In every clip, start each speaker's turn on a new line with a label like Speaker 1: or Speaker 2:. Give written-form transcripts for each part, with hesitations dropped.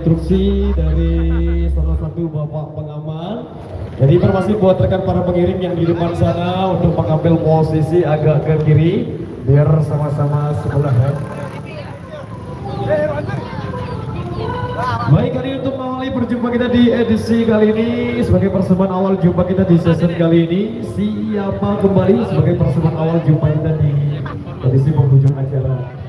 Speaker 1: Instruksi dari salah satu bapak pengaman. Jadi informasi buat rekan para pengiring yang di depan sana untuk mengambil posisi agak ke kiri biar sama-sama sebelahan. Baik, kali untuk mengawali perjumpaan kita di edisi kali ini sebagai persembahan awal jumpa kita di season kali ini. Siapa kembali sebagai persembahan awal jumpa kita di edisi penghujung acara.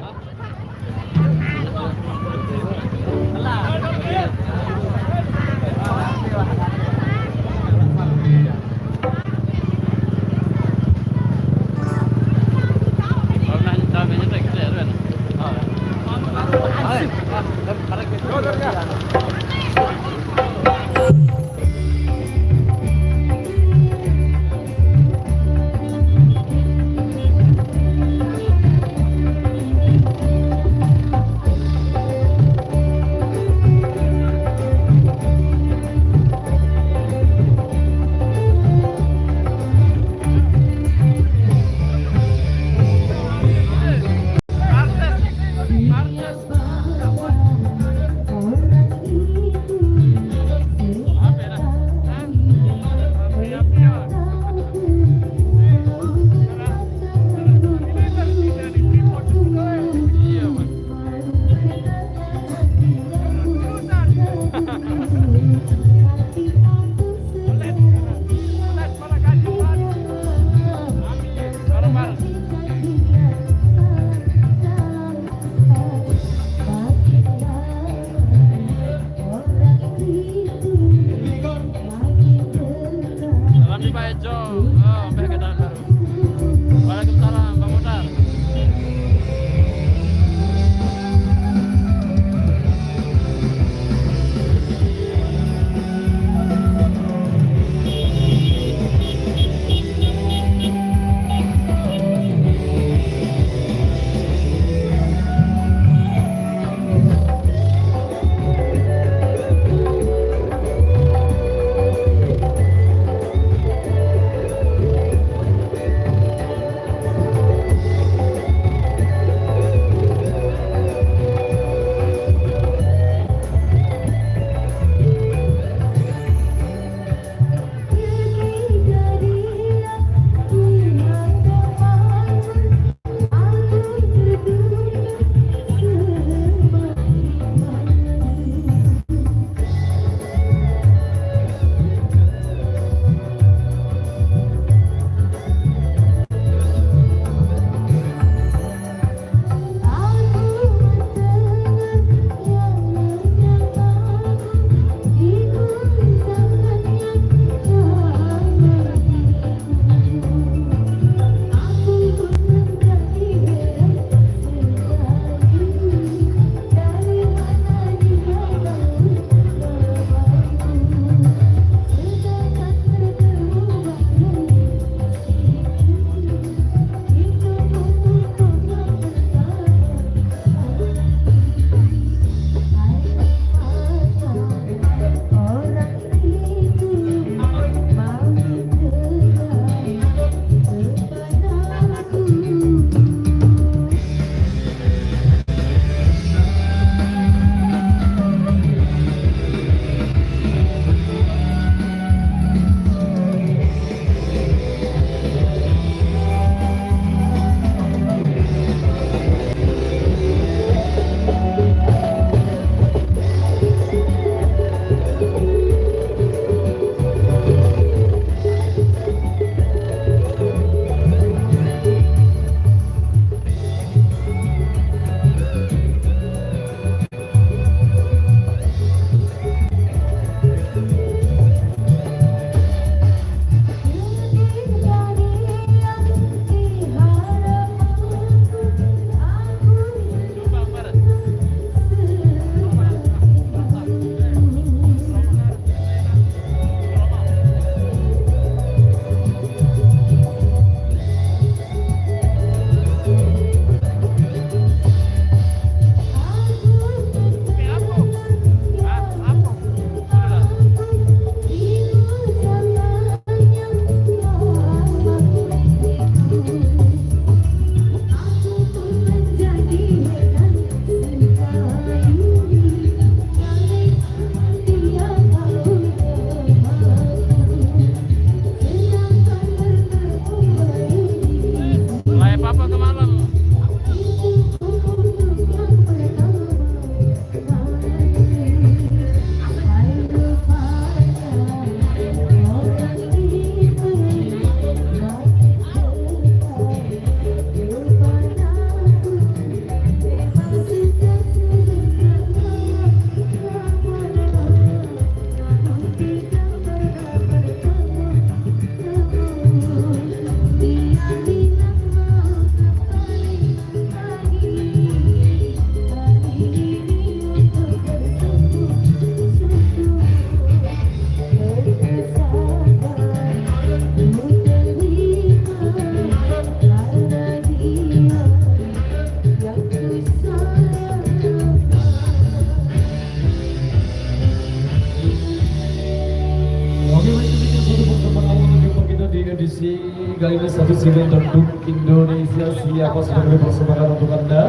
Speaker 1: edisi kali ini satu sibuk untuk Indonesia. Siapa sudah beri persembahan untuk Anda?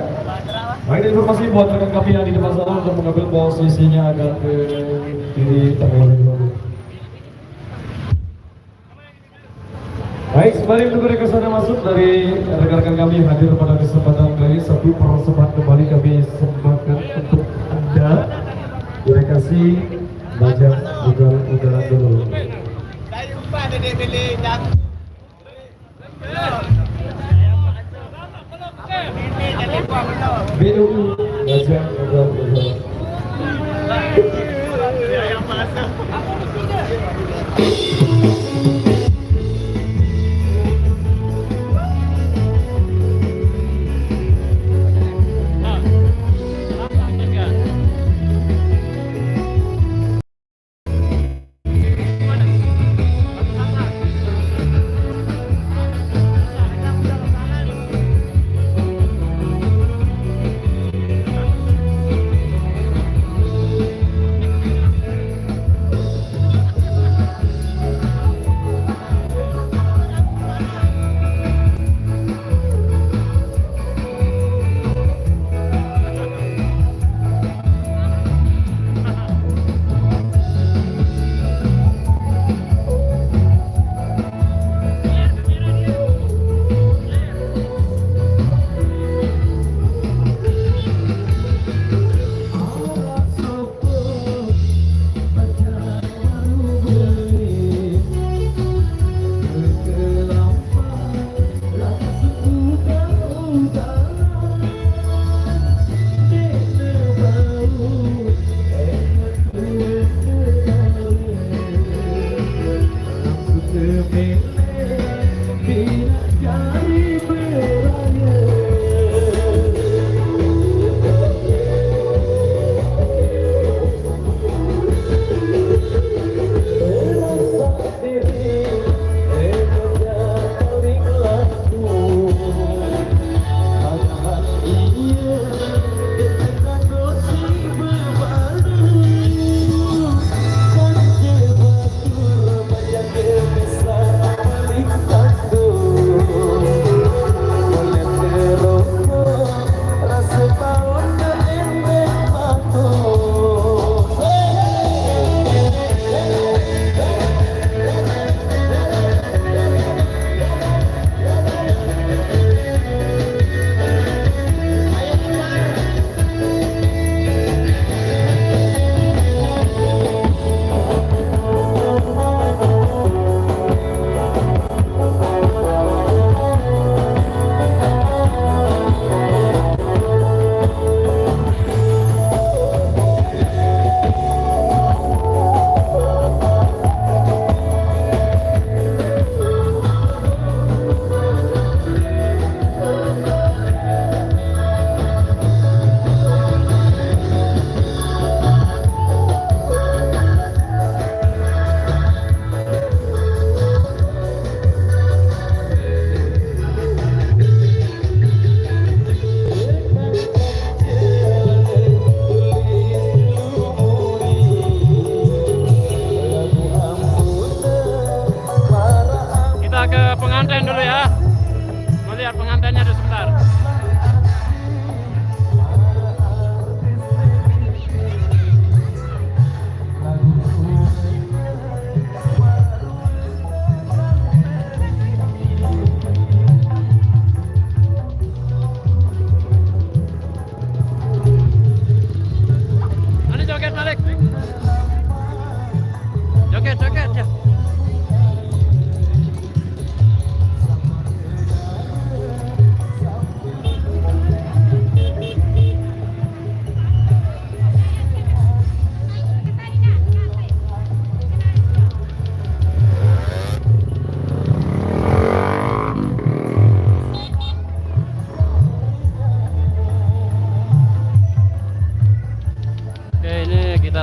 Speaker 1: Baik, informasi buat rekan kami yang di depan sana untuk mengambil posisinya agak ke kiri terlebih dahulu. Baik, kembali menunggu rekan sana masuk dari rekan-rekan kami yang hadir pada kesempatan kali ini. Satu persembahan kembali kami sembahkan untuk Anda. Direkasi bajak bugal udara dulu. BUI bajak bugal udara.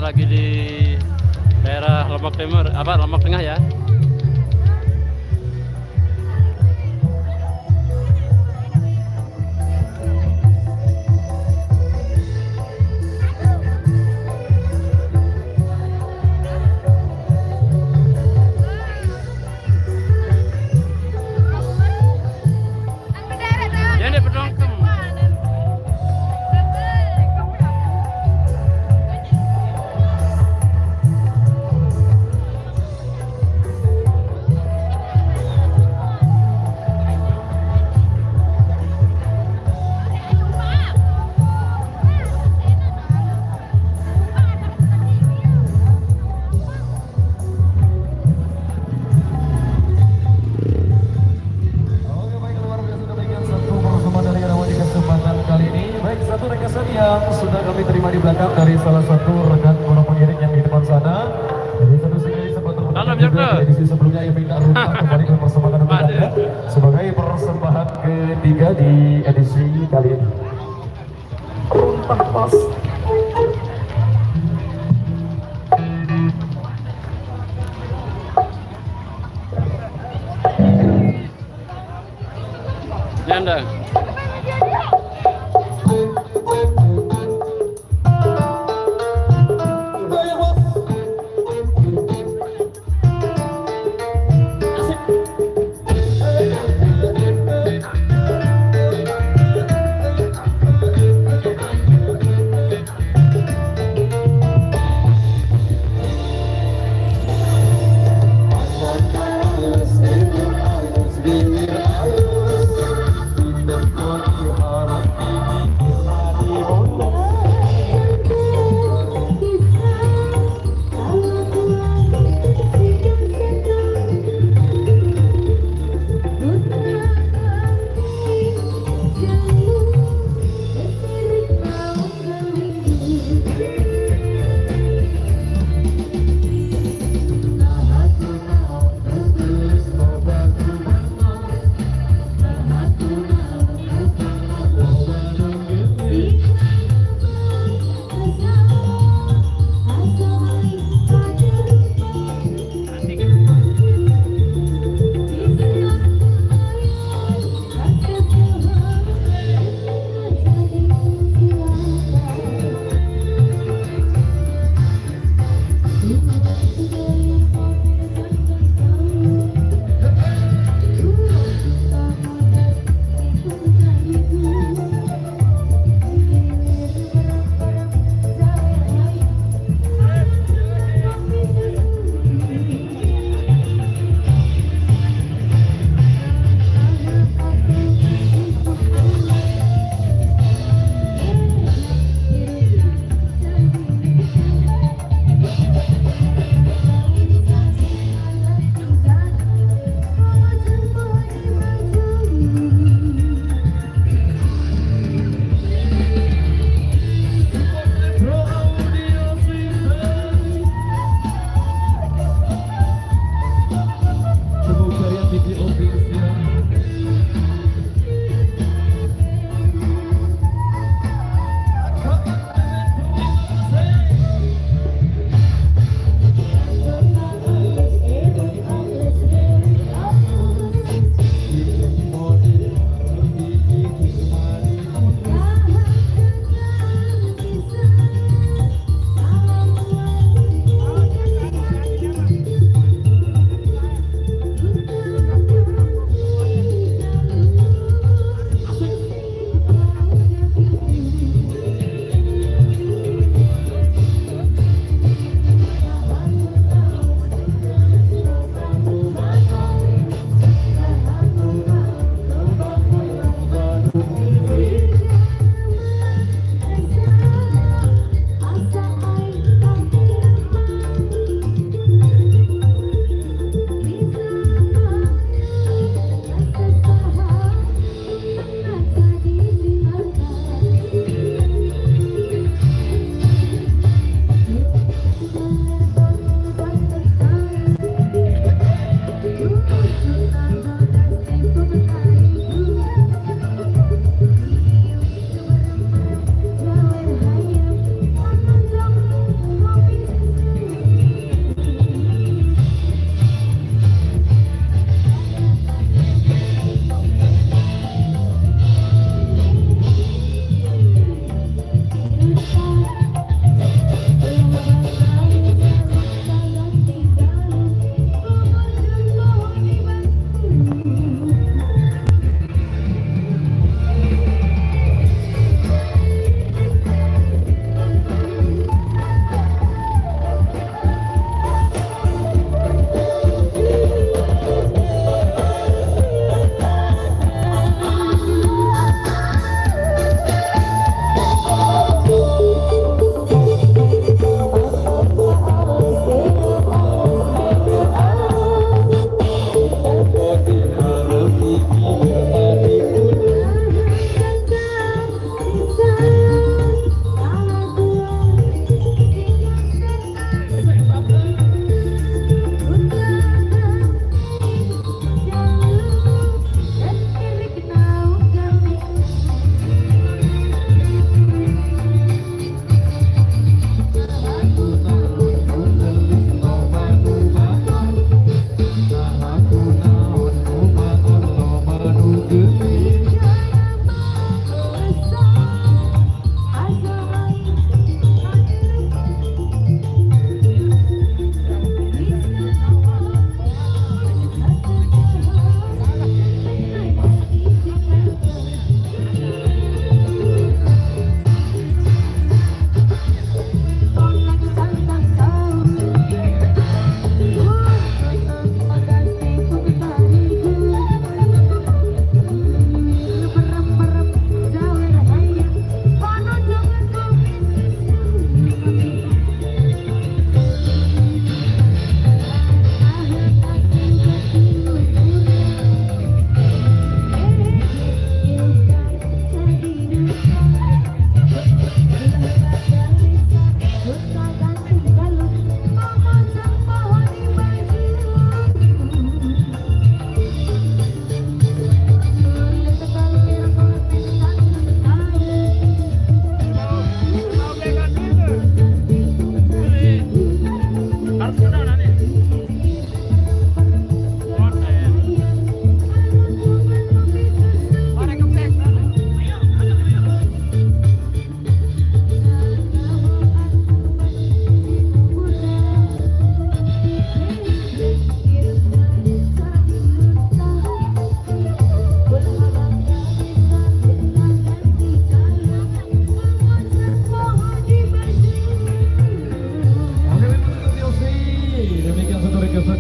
Speaker 2: lagi di daerah Lombok Timur, Lombok Tengah ya.
Speaker 1: di edisi sebelumnya yang minta rumah kembali mempersembahkan untuk Anda sebagai persembahan ketiga di edisi kali ini. Runtah pas.
Speaker 2: Nyandang.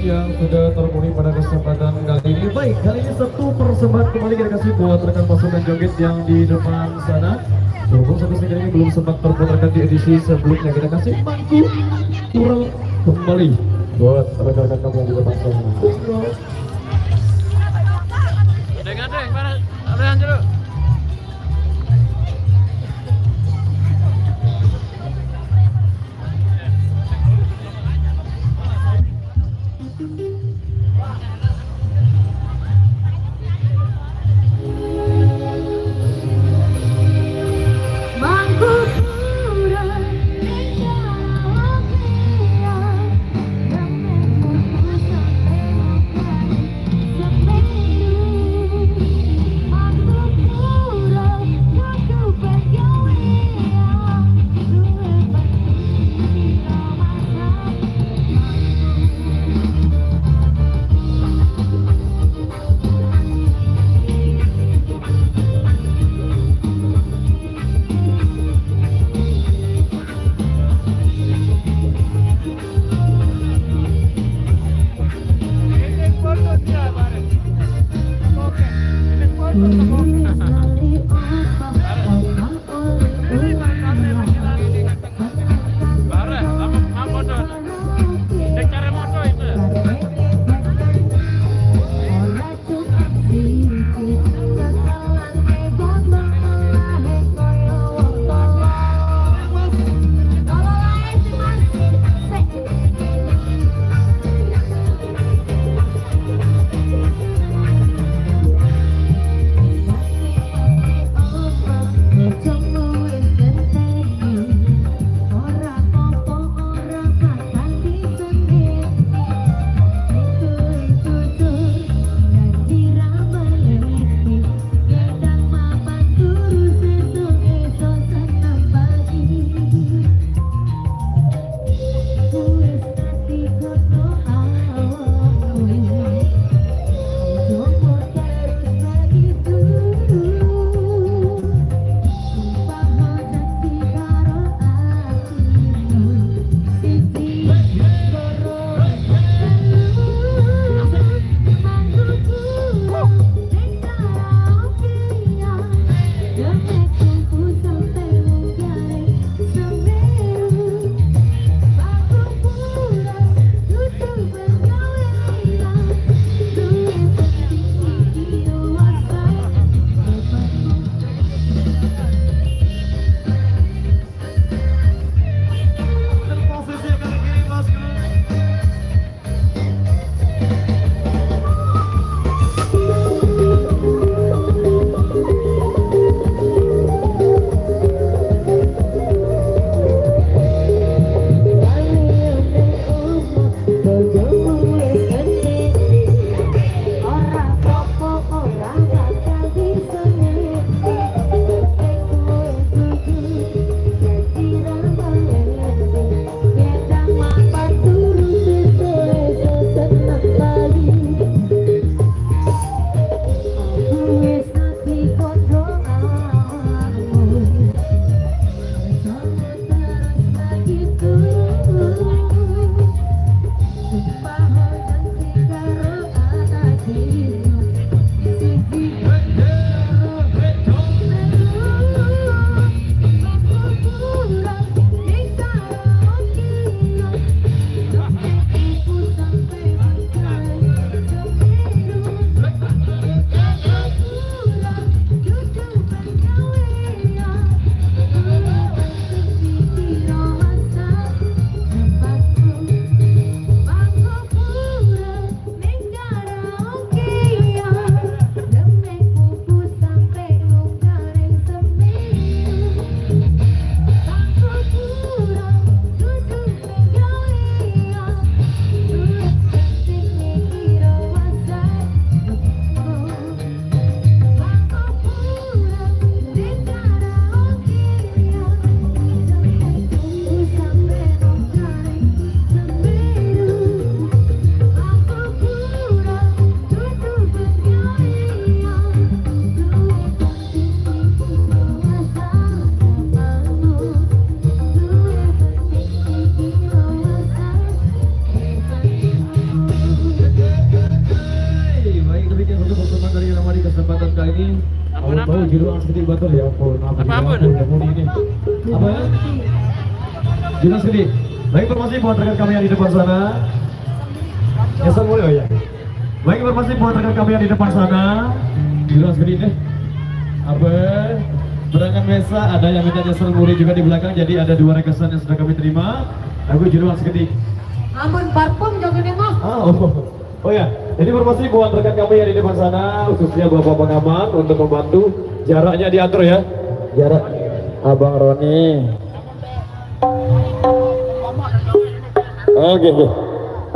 Speaker 1: yang sudah terpenuhi pada kesempatan kali ini. Baik, kali ini satu persembahan kembali kita kasih buat rekan pasukan joget yang di depan sana. Walaupun satu single ini belum sempat terputarkan di edisi sebelumnya, kita kasih mangku kurang kembali buat rekan-rekan kamu yang di depan sana.
Speaker 2: Deng, mana? Ada yang jeruk.
Speaker 1: ini
Speaker 2: Ampun,
Speaker 1: bau
Speaker 2: ampun.
Speaker 1: jiruan sedikit betul ya ampun.
Speaker 2: Apa, ampun?
Speaker 1: Ampun ini. Apa ya? Jiruan sedikit. Baik, informasi buat rekan kami yang di depan sana. Ya semua ya. Baik, informasi buat rekan kami yang di depan sana. Jiruan sedikit deh. Apa? Berangkat Mesa ada yang minta jasa muri juga di belakang, jadi ada 2 rekesan yang sudah kami terima. Aku jiruan sedikit.
Speaker 3: Ampun parfum jangan deh mah.
Speaker 1: Oh ya, jadi informasi buat rekan kami yang di depan sana, khususnya Bapak Pengaman untuk membantu jaraknya diatur ya. Jarak Abang Roni. Oke.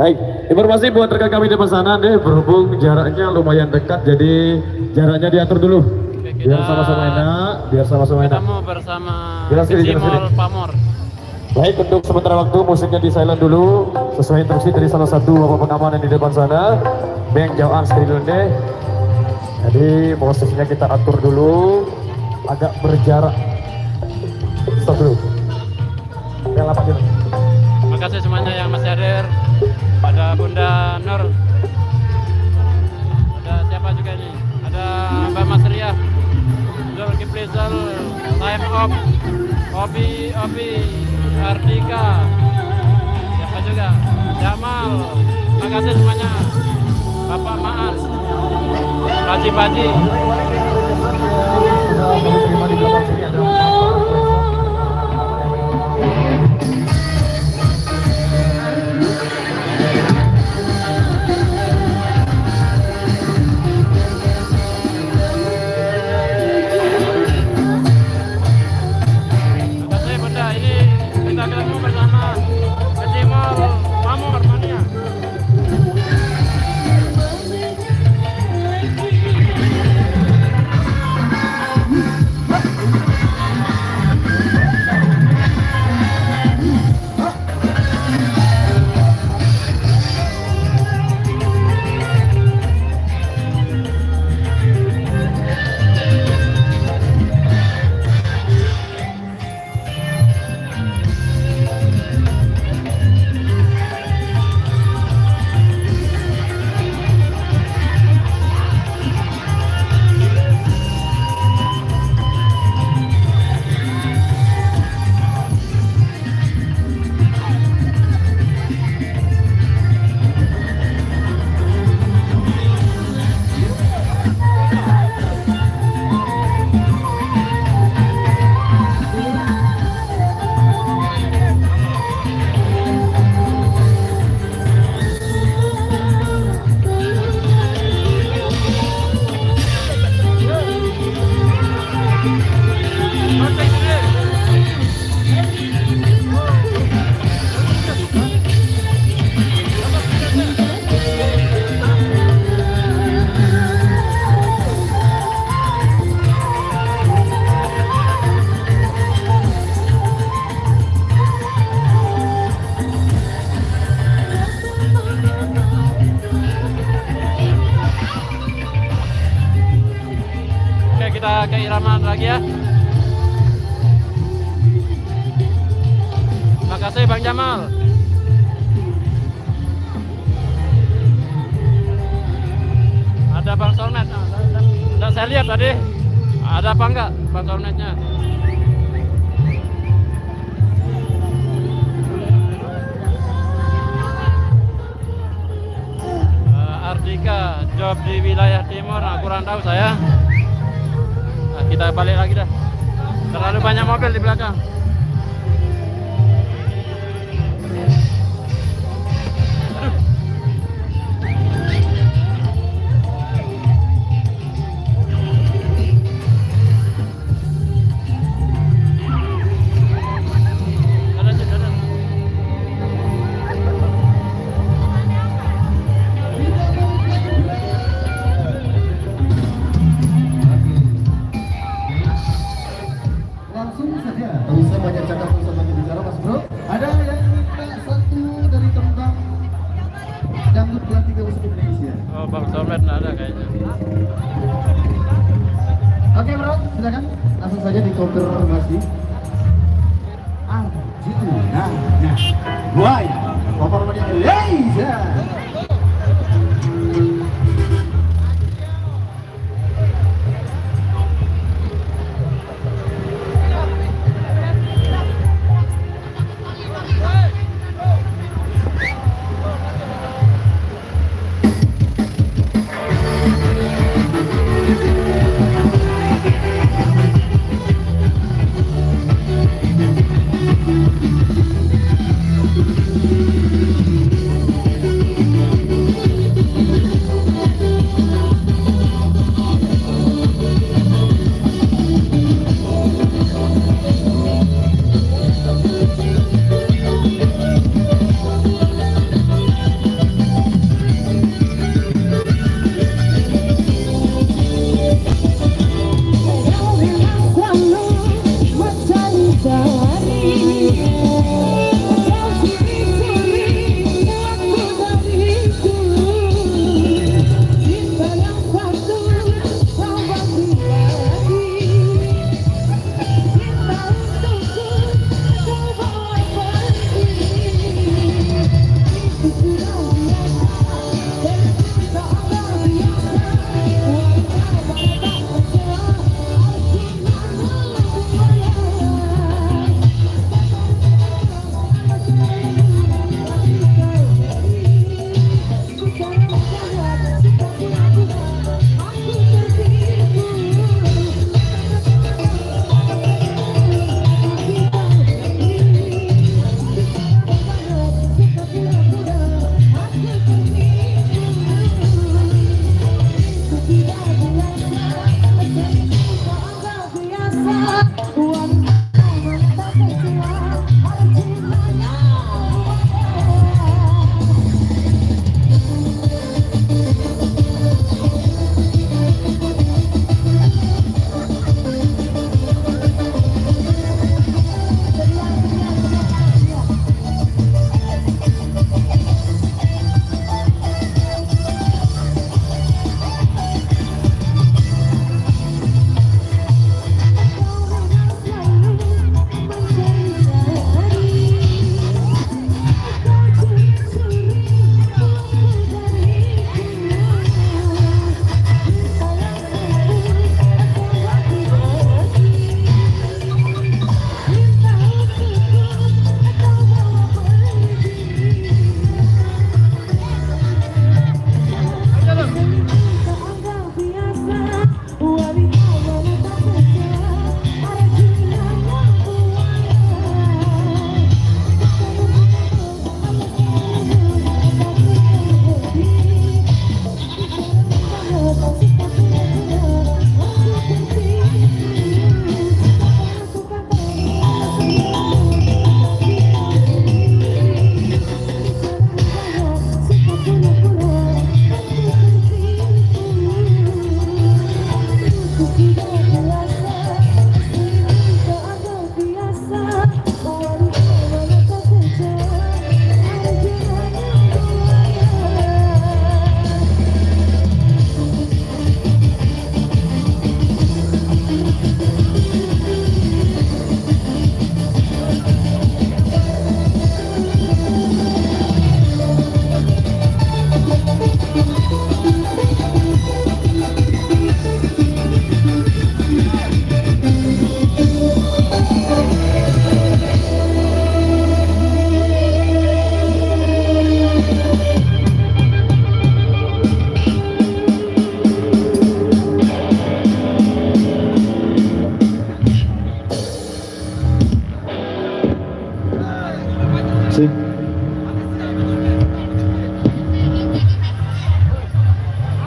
Speaker 1: Baik, informasi buat rekan kami di depan sana deh, berhubung jaraknya lumayan dekat, jadi jaraknya diatur dulu.
Speaker 2: Oke,
Speaker 1: Biar sama-sama enak, biar sama-sama enak.
Speaker 2: Ketemu bersama
Speaker 1: Jelas sini, jelas
Speaker 2: Cimol
Speaker 1: sini.
Speaker 2: Pamor.
Speaker 1: Baik, untuk sementara waktu musiknya di silent dulu sesuai instruksi dari salah satu bapak pengamanan di depan sana. Beng jauhan sekali dulu deh. Jadi posisinya kita atur dulu agak berjarak. Stop dulu. Yang 8 dulu.
Speaker 2: Terima kasih semuanya yang masih hadir. Ada Bunda Nur. Ada siapa juga ini? Ada Mbak Mas Ria. Zul Kiplizal, Time Up, Obi, Ardika. Siapa juga? Jamal. Terima kasih semuanya. Bapak Maas. Paji. Terima kasih Bunda. Ini kita ketemu bersama Cimol Pamor Mania. Oke, kita keiraman lagi ya. Terima kasih Bang Jamal. Ada Bang Solnet. Dan saya lihat tadi ada apa enggak Bang Solnetnya? Ardika, job di wilayah timur, nah, kurang tahu saya. Nah, kita balik lagi dah. Terlalu banyak mobil di belakang.
Speaker 4: Langsung saja, tak usah banyak cakap, tak usah banyak bicara Mas Bro. Ada yang minta satu dari tembang dangdut pelatih musik Indonesia.
Speaker 2: Oh, Bang Solnet nggak ada kayaknya.
Speaker 4: Oke Bro, silakan langsung saja dikonfirmasi. Gitu, nah, why? Bapak Indonesia.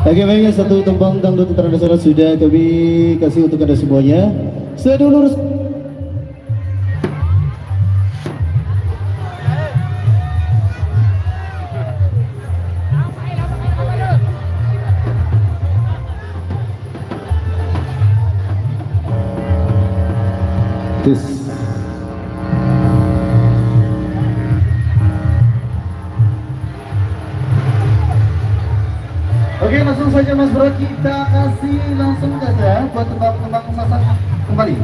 Speaker 4: Oke baiknya, satu tembang dangdut internasional sudah kami kasih untuk Anda semuanya. Sedulur Tis. Oke, langsung saja Mas Bro, kita kasih langsung saja buat tembang-tembang sasak kembali.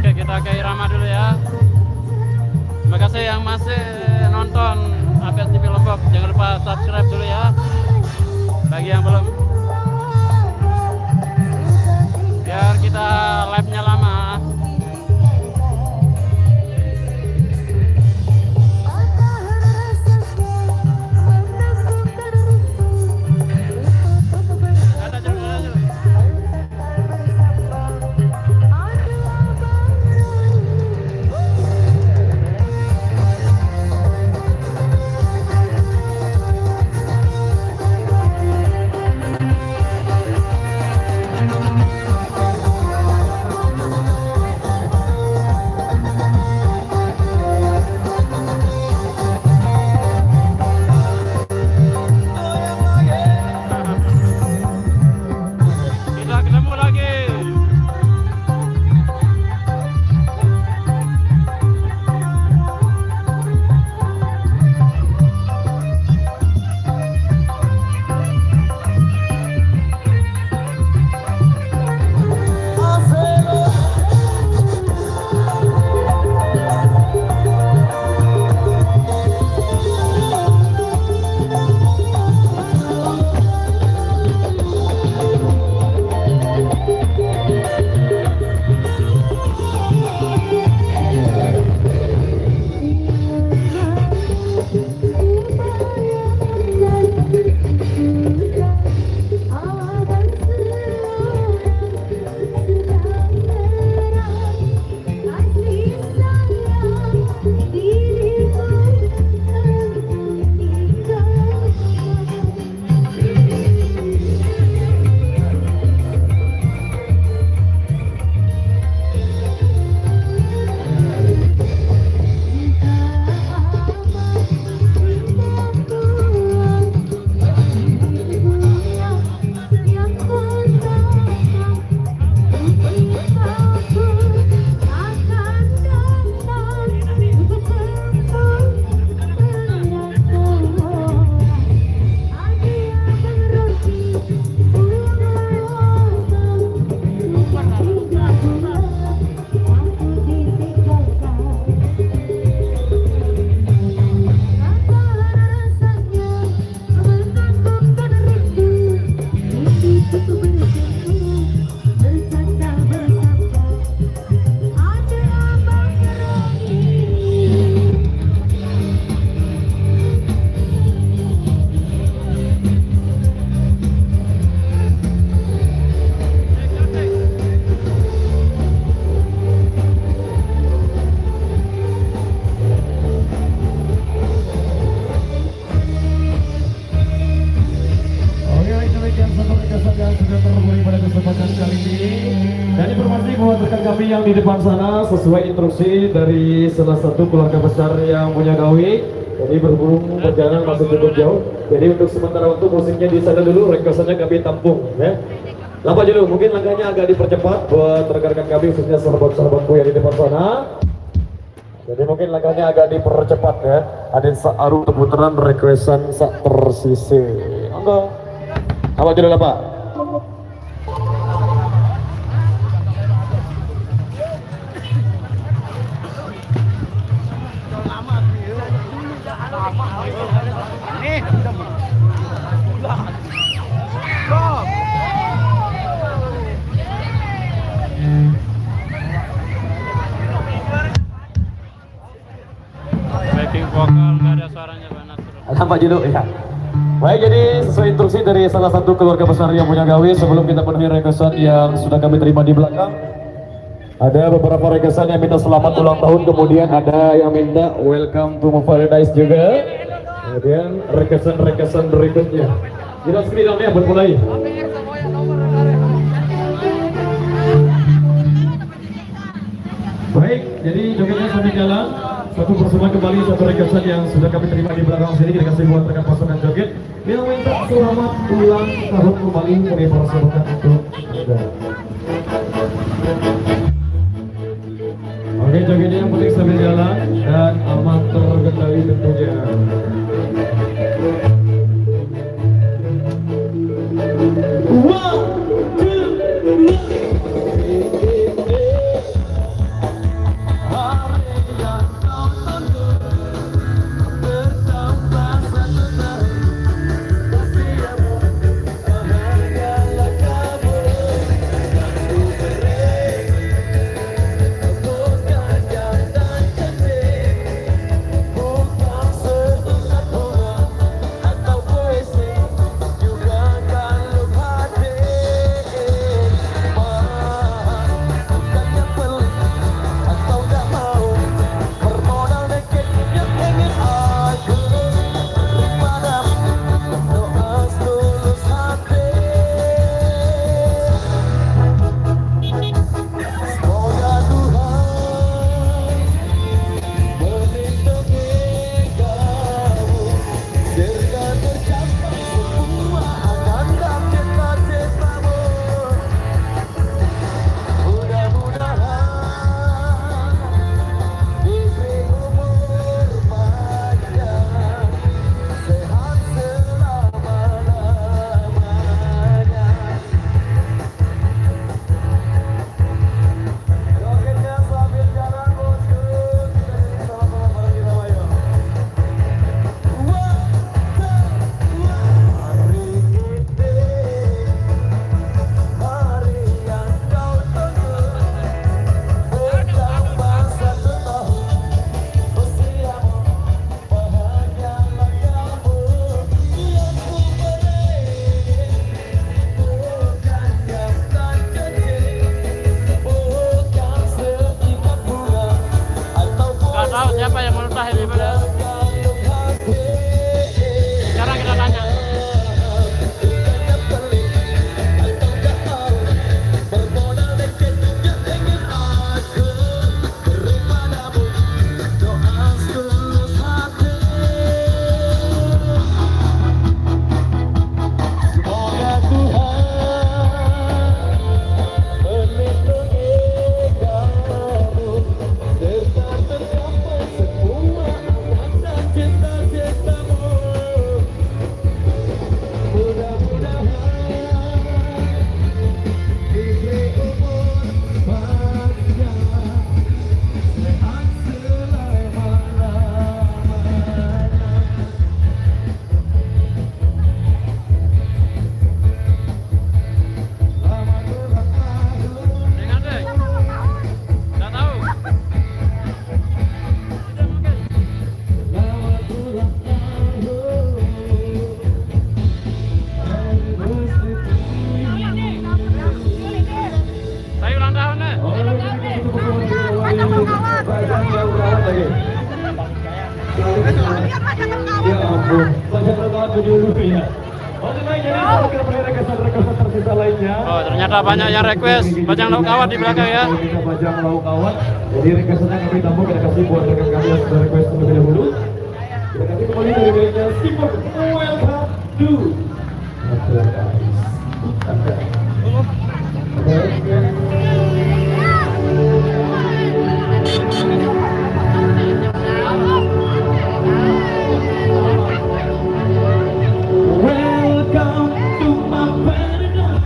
Speaker 2: Oke, kita ke Irama dulu ya. Terima kasih yang masih nonton APS TV Lombok. Jangan lupa subscribe dulu ya. Bagi yang belum, biar kita live-nya lama. Kita ketemu lagi.
Speaker 1: Kami yang di depan sana sesuai instruksi dari salah satu keluarga besar yang punya gawe. Jadi berhubung perjalanan masih cukup jauh. Jadi untuk sementara waktu musiknya di sana dulu, requestannya kami tampung ya. Lama dulu, mungkin langkahnya agak dipercepat buat rekan-rekan kami khususnya sahabat-sahabatku yang di depan sana. Jadi mungkin langkahnya agak dipercepat ya. Ada saaru putaran requestan sak tersisi. Enggak. Apa dulu lah Pak?
Speaker 2: vokal nggak ada suaranya Pak Nasrul.
Speaker 1: Nampak dulu ya. Baik, jadi sesuai instruksi dari salah satu keluarga besar yang punya gawe, sebelum kita penuhi requestan yang sudah kami terima di belakang, ada beberapa requestan yang minta selamat ulang tahun, kemudian ada yang minta welcome to Paradise juga, kemudian requestan berikutnya. Kita screen down ya buat mulai. Baik, jadi jogetnya sambil jalan. Satu persama kembali satu requestan yang sudah kami terima di belakang sini, kita kasih buat rekan pasukan joget yang minta selamat ulang tahun kembali kami persembahkan untuk Anda. Oke, jogetnya yang penting sambil jalan dan amat terkendali tentunya. One, two,
Speaker 2: Siapa yang melutah ini pada? Sekarang kita tanya.
Speaker 1: Ya ampun, banyak banget dulu ya. Oke, baik, jadi kita kembali requestan tersisa lainnya.
Speaker 2: Oh, ternyata banyak yang request Bajang Lauk Kawat di belakang ya.
Speaker 1: Kita Bajang Lauk Kawat. Jadi requestannya kami tampung, kita kasih buat rekan kami yang sudah request terlebih dahulu. Kita kasih kembali dari bandnya Simon. Welcome to Welcome to my paradise.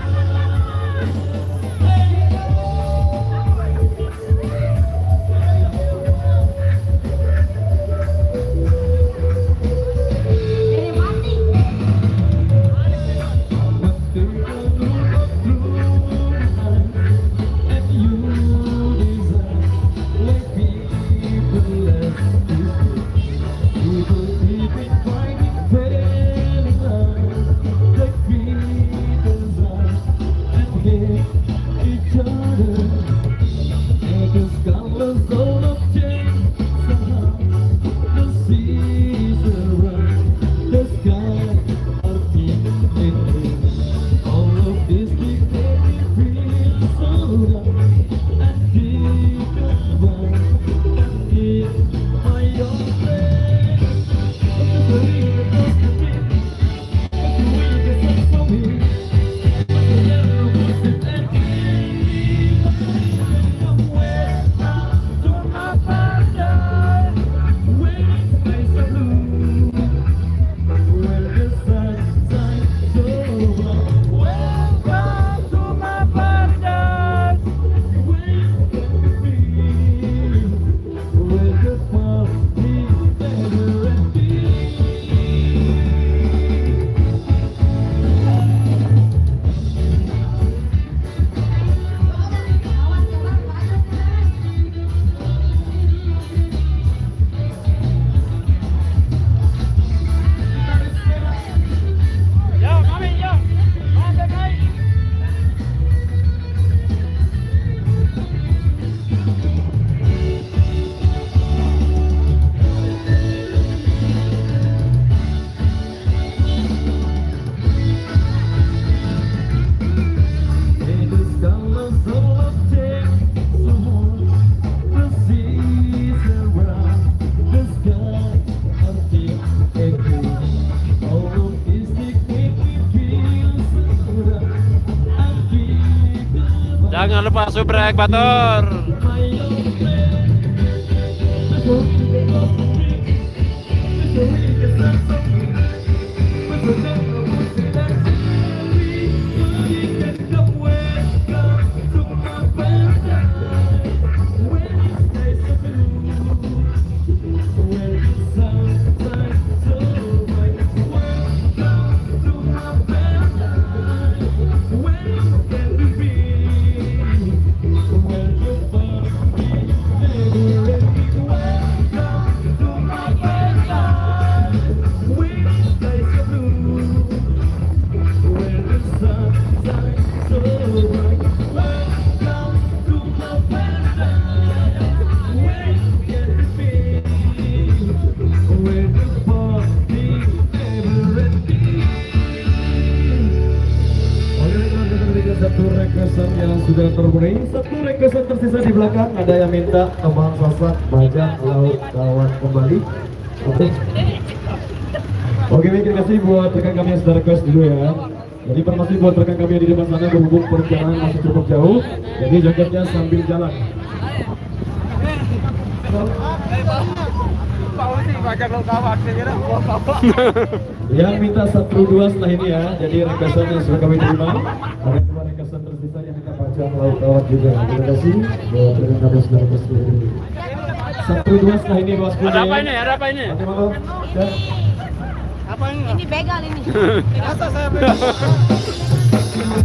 Speaker 1: And you deserve colors all of change. Somehow the seas around the sky are keeping green. All of this things make me feel so down. And think about and give my own place. The way that goes to me, the way that comes for me. The yellow was it and somewhere to my paradise, where it's nice and blue, where the sun shines so bright. Welcome to my paradise, where you can be, where the party never ends.
Speaker 2: Yo, mami, yo. Mami, mami.
Speaker 1: It is colors all of change, the seas around the sky are deep and green. All of these things make me feel so down. I think about
Speaker 2: Jangan lupa subrek, Batur.
Speaker 1: my own place. The world of me, the way the sun's on me, with the never was it that we can come welcome to my paradise, where it's nice and blue, where the sun shines so bright. Welcome to my paradise, where you can be, where the party never ends. Welcome to my paradise, where it's nice and blue, where the sun shines so bright. Welcome to my paradise, where you can be, where the party never ends. Oke, kita berikan satu requestan yang sudah terpenuhi. Satu requestan tersisa di belakang. Ada yang minta Abang Sasak, Bajang, Laut, Kawan kembali. Oke. Oke, baik, terima kasih buat rekan kami yang sudah request dulu ya. Jadi informasi buat rekan kami yang di depan sana berhubung perjalanan masih cukup jauh. Jadi jaketnya sambil jalan. Yang minta 1-2 setelah ini ya. Jadi requestan yang sudah kami terima. Ada dua requestan tersisa yang minta Bajang, Laut, Kawan juga. Terima kasih buat rekan kami yang sudah request dulu. 1-2 setelah ini bosku.
Speaker 2: Ada apa ini? Ada apa ini?
Speaker 1: Nanti malam. Ya.
Speaker 2: Apa ini?
Speaker 3: Ini begal ini.
Speaker 2: Begal sandal, begal sandal.
Speaker 1: Terima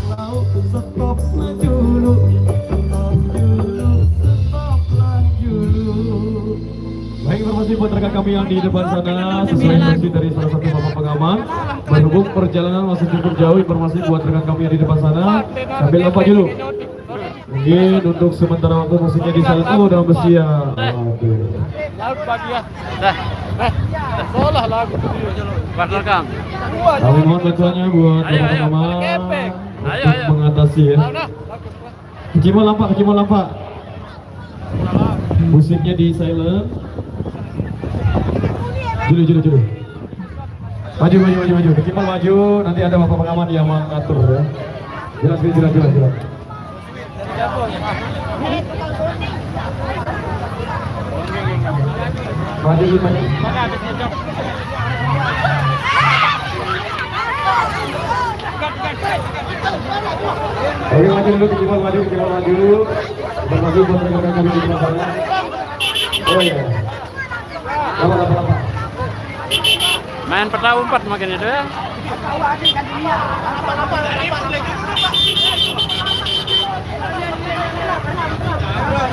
Speaker 1: laut. Stop laju dulu, stop dulu, stoplah dulu. Baik, informasi buat rekan kami yang di depan sana sesuai instruksi dari salah satu bapak pengaman. Berhubung perjalanan masih cukup jauh, informasi buat rekan kami yang di depan sana sambil nampak dulu. Mungkin untuk sementara waktu musiknya di sana udah bersiap. Oke.
Speaker 2: Laut pagi ya. Dah. Salah lagu. Partner Kang.
Speaker 1: Kami mohon bantuannya buat bapak pengaman untuk mengatasi ya. Kecimol lampak. Musiknya di silent. Julu. Maju. Kecimol maju. Nanti ada bapak pengaman yang mengatur ya. Jelas. Maju. Oke, maju dulu, kecimol maju. Bermaju buat rekan kami di depan sana. Oh iya. Lapa.
Speaker 2: Main peta umpat makin itu ya.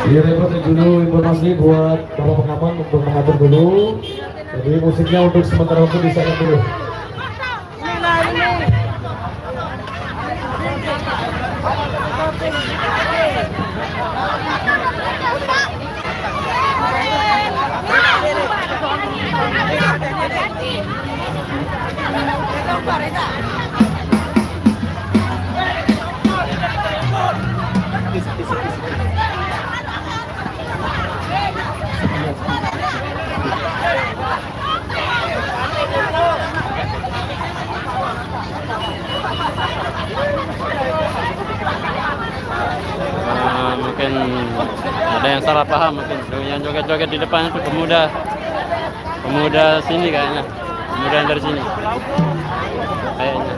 Speaker 1: Iya, repot dulu informasi buat bapak pengaman untuk mengatur dulu. Jadi musiknya untuk sementara waktu disayang dulu.
Speaker 2: Mungkin ada yang salah paham, mungkin yang joget-joget di depan itu pemuda sini kayaknya, pemuda yang dari sini kayaknya.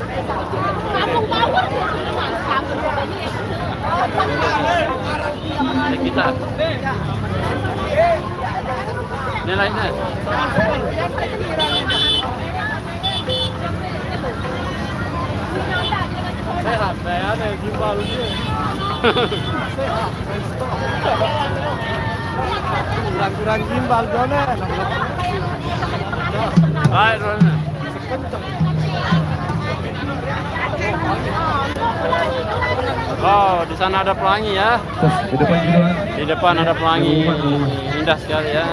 Speaker 2: Kita ini lainnya. Sehat, saya ada gimbal ini. Kurang gimbal Jone. Baik, Jone. Oh, di sana ada pelangi ya.
Speaker 1: Di depan juga.
Speaker 2: Di depan ada pelangi. Indah sekali ya.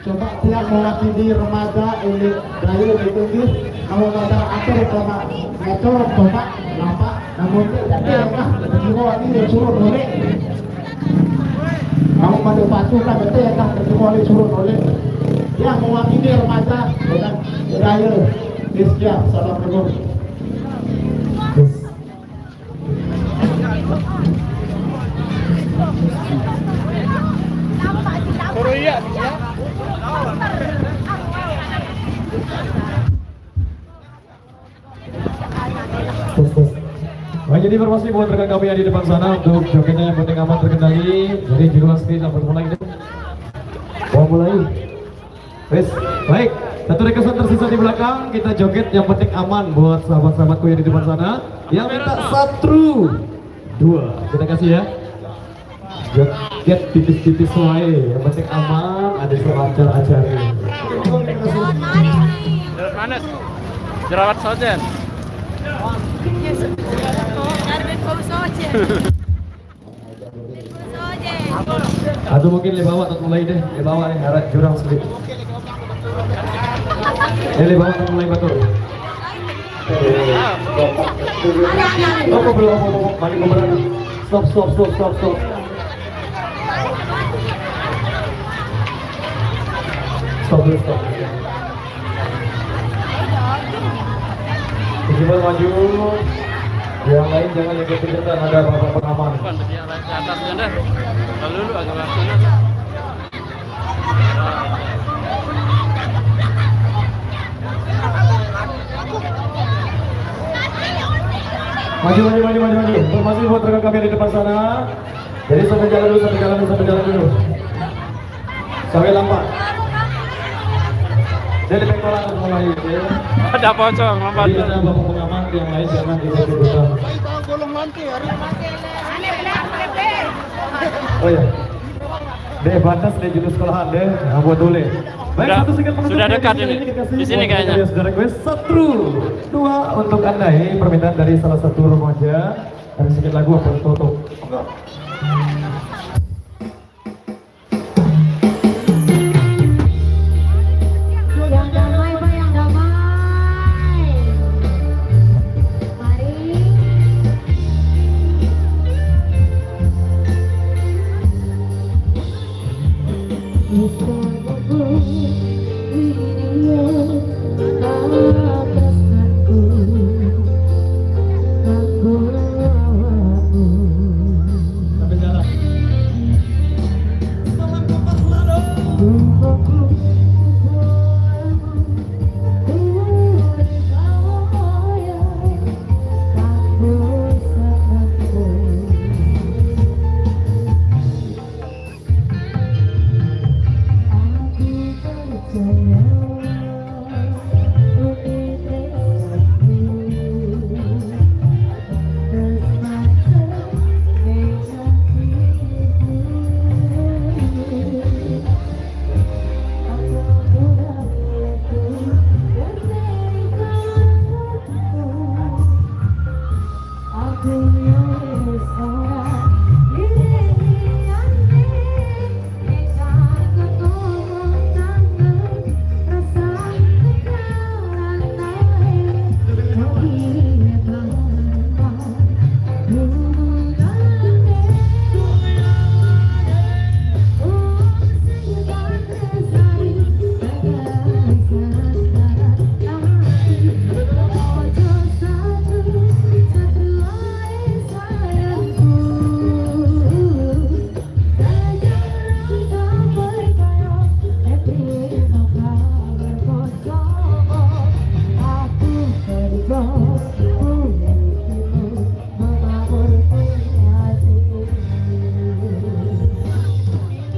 Speaker 4: Coba tiap mewakili remaja ini dari lebih kalau ada atur coba motor coba lampak namun tidak semua ini suruh boleh kamu pada pasukan betul ya kan semua ini suruh boleh yang mewakili remaja dengan raya Rizkia salam penuh.
Speaker 2: Korea ya.
Speaker 1: Baik, jadi informasi buat rekan kami yang di depan sana untuk jogetnya yang penting aman terkendali. Jadi di luar screen sampai mulai gitu. Mulai. Wes, baik. Satu requestan tersisa di belakang, kita joget yang penting aman buat sahabat-sahabatku yang di depan sana. Yang minta 1, 2. Kita kasih ya. Joget tipis-tipis wae, yang penting aman, ada selancar acara.
Speaker 2: Mana? Jerawat sojen.
Speaker 1: Atau mungkin le bawa atau mulai deh, le bawa nih harap jurang sedikit. Le bawa atau mulai betul. Oh, belum, balik ke belakang. Stop. Stop. Coba maju. Yang lain jangan yang ketinggalan, ada bapak pengaman.
Speaker 2: Bukan di atas sana. Lalu dulu agak sana.
Speaker 1: Maju. Informasi buat rekan kami di depan sana. Jadi sampai jalan dulu. Sampai lambat. Jadi pengkolan mulai ya.
Speaker 2: Ada pocong lambat.
Speaker 1: Jadi ada bapak pengaman yang lain jangan dibuka. Oh ya, deh batas deh judul sekolahan deh, buat dulu. Baik,
Speaker 2: Sudah-
Speaker 1: satu second penutup
Speaker 2: sudah
Speaker 1: ya,
Speaker 2: dekat
Speaker 1: di
Speaker 2: ini.
Speaker 1: dikasih
Speaker 2: Di sini
Speaker 1: buat
Speaker 2: kayaknya.
Speaker 1: kalian saudara gue. 1, 2 untuk anda ini permintaan dari salah satu remaja. Ada sedikit lagu apa tutup.
Speaker 3: Yang damai Pak, yang damai. Mari.
Speaker 1: Sampai jalan.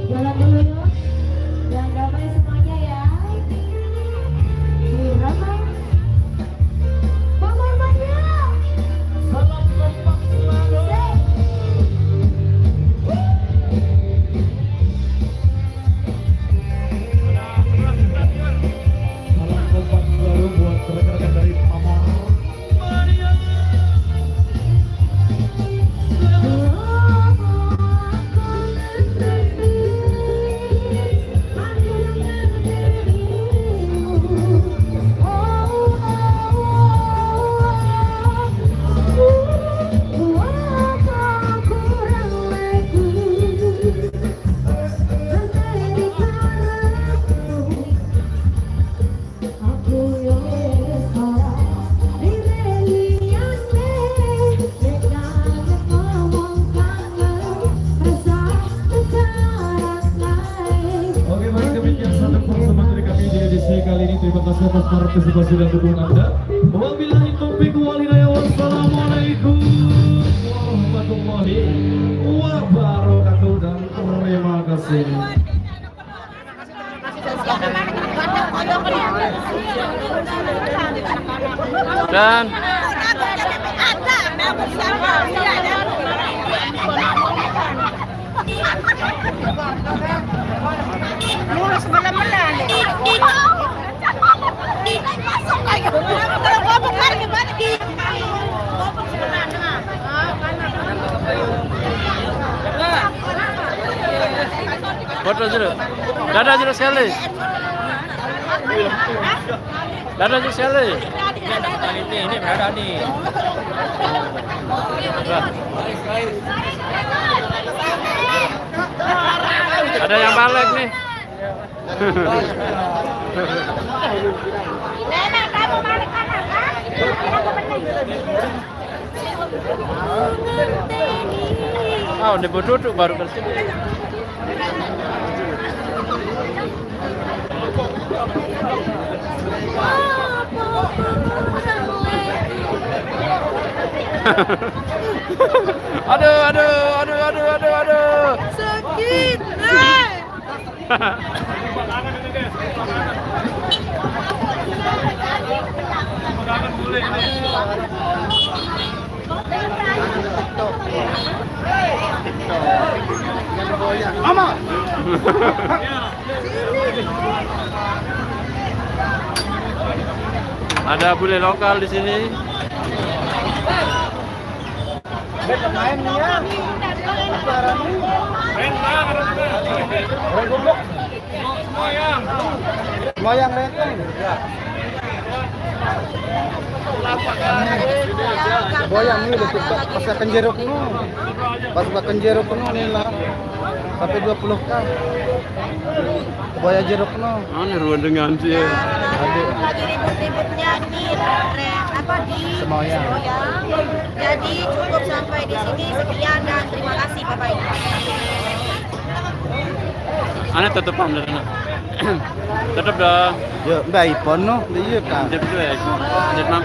Speaker 1: Jalan dulu yuk, yang damai semuanya ya. Berapa? Bangun banyak. Salam kompak selalu. Salam kompak selalu buat rekan-rekan dari Pamor. Oke, baik, demikian satu pertemuan dari kami di edisi kali ini. Terima kasih atas partisipasi dan dukungan Anda. Wabillahi taufiq wal hidayah. Wassalamualaikum warahmatullahi wabarakatuh dan terima kasih.
Speaker 2: Dan
Speaker 5: Mulus benar-benar nih. Masuk lagi. Gobok lagi berarti. Gobok sebenarnya.
Speaker 2: foto dulu. Dadah dulu sekali. Dadah dulu sekali. Ini berada nih. Ada yang balik nih.
Speaker 5: Nenek, kamu balik kanan kan?
Speaker 2: Oh, udah duduk baru bersih. Aduh.
Speaker 5: Sakit.
Speaker 2: Ada bule lokal di sini.
Speaker 4: Loyang leteng. Boyang ini udah pas akan jeruk no. Pas akan jeruk no nih lah. Sampai 20k. Boya jeruk no.
Speaker 2: Ini ruang dengan sih.
Speaker 5: Lagi ribut-ributnya di
Speaker 4: Semoyang.
Speaker 5: Jadi cukup sampai di sini. Sekian dan terima kasih. Bye-bye.
Speaker 2: Ana tutup pam dah. Tutup dah.
Speaker 4: Ya, baik pon no. Iya kan.
Speaker 2: Jep tu ya. Jep mam.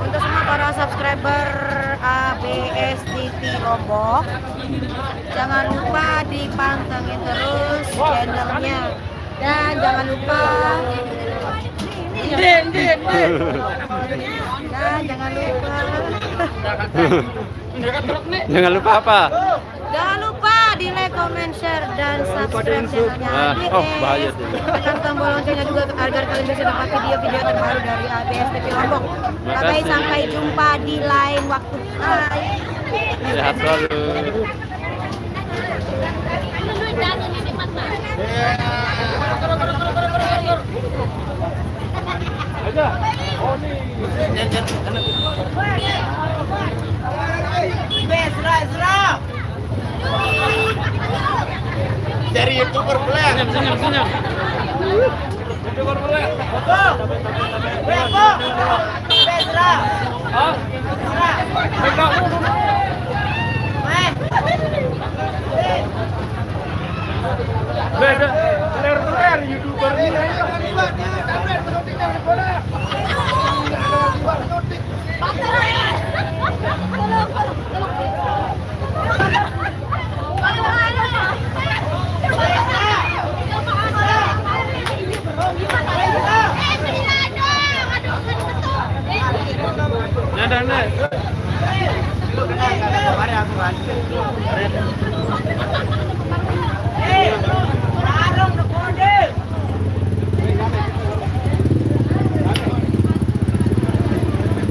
Speaker 5: Untuk semua para subscriber ABS TV Lombok, jangan lupa dipantengin terus channelnya dan jangan lupa dan jangan lupa
Speaker 2: Jangan lupa apa?
Speaker 5: jangan lupa di like, comment, share dan subscribe channelnya ABS.
Speaker 2: Bahaya tuh.
Speaker 5: Tekan tombol loncengnya juga agar kalian bisa dapat video-video terbaru dari ABS TV Lombok. Bye-bye, sampai jumpa di lain waktu. Bye.
Speaker 2: Sehat selalu.
Speaker 4: Dari YouTuber Black.
Speaker 2: Senyum.
Speaker 4: YouTuber Black.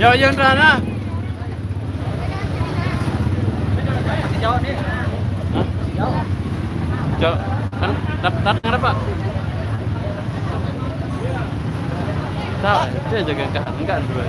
Speaker 2: Jauh yang sana. Jauh. Kan dapat apa? Tahu, dia juga enggak dua.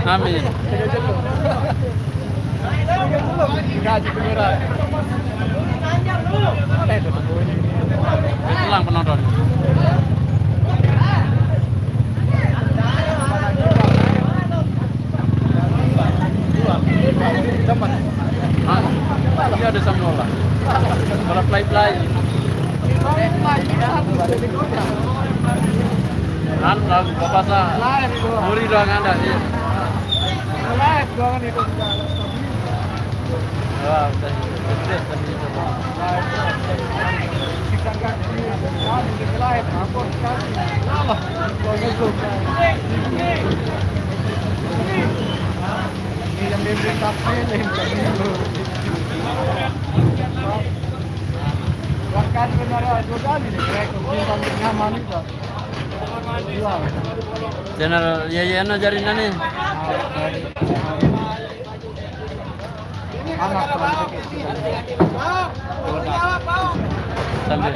Speaker 2: Amin. Pulang penonton. Dia ada semua lah. Kalau play. Kan bapak sa muri doang anda sih.
Speaker 4: Live doang itu.
Speaker 2: Wah, channel Yayan ajarin nih. Sambil.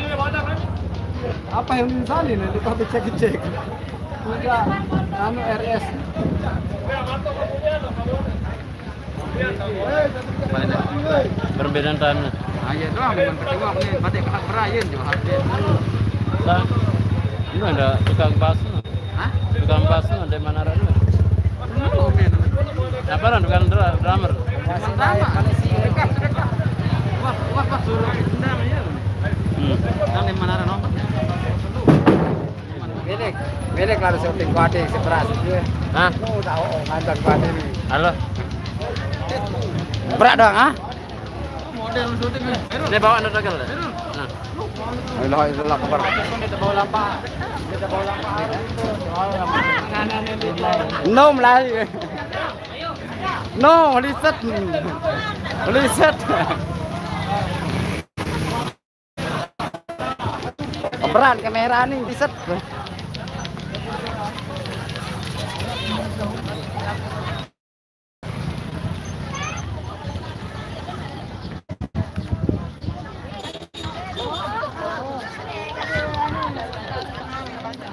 Speaker 4: Apa yang misalnya nih tapi cek udah anu RS
Speaker 2: Perbedaan time.
Speaker 4: aja doang dengan kedua nih batik kelas berayen juga harus
Speaker 2: Ini ada tukang basu.
Speaker 4: hah
Speaker 2: Tukang basu ada mana ada? Apa kan tukang drummer?
Speaker 4: sama dekat wah suruh namanya yang di mana nomor
Speaker 6: Milik lalu syuting ku adik seberas.
Speaker 2: Hah?
Speaker 6: Mau tahu ngantar ku adik ini.
Speaker 2: Halo. Berat dong, ah? Ini bawa anu dagal. Nah.
Speaker 6: Allah Allah kabar. No Melayu. No, liset. Liset. Berat kamera nih, liset.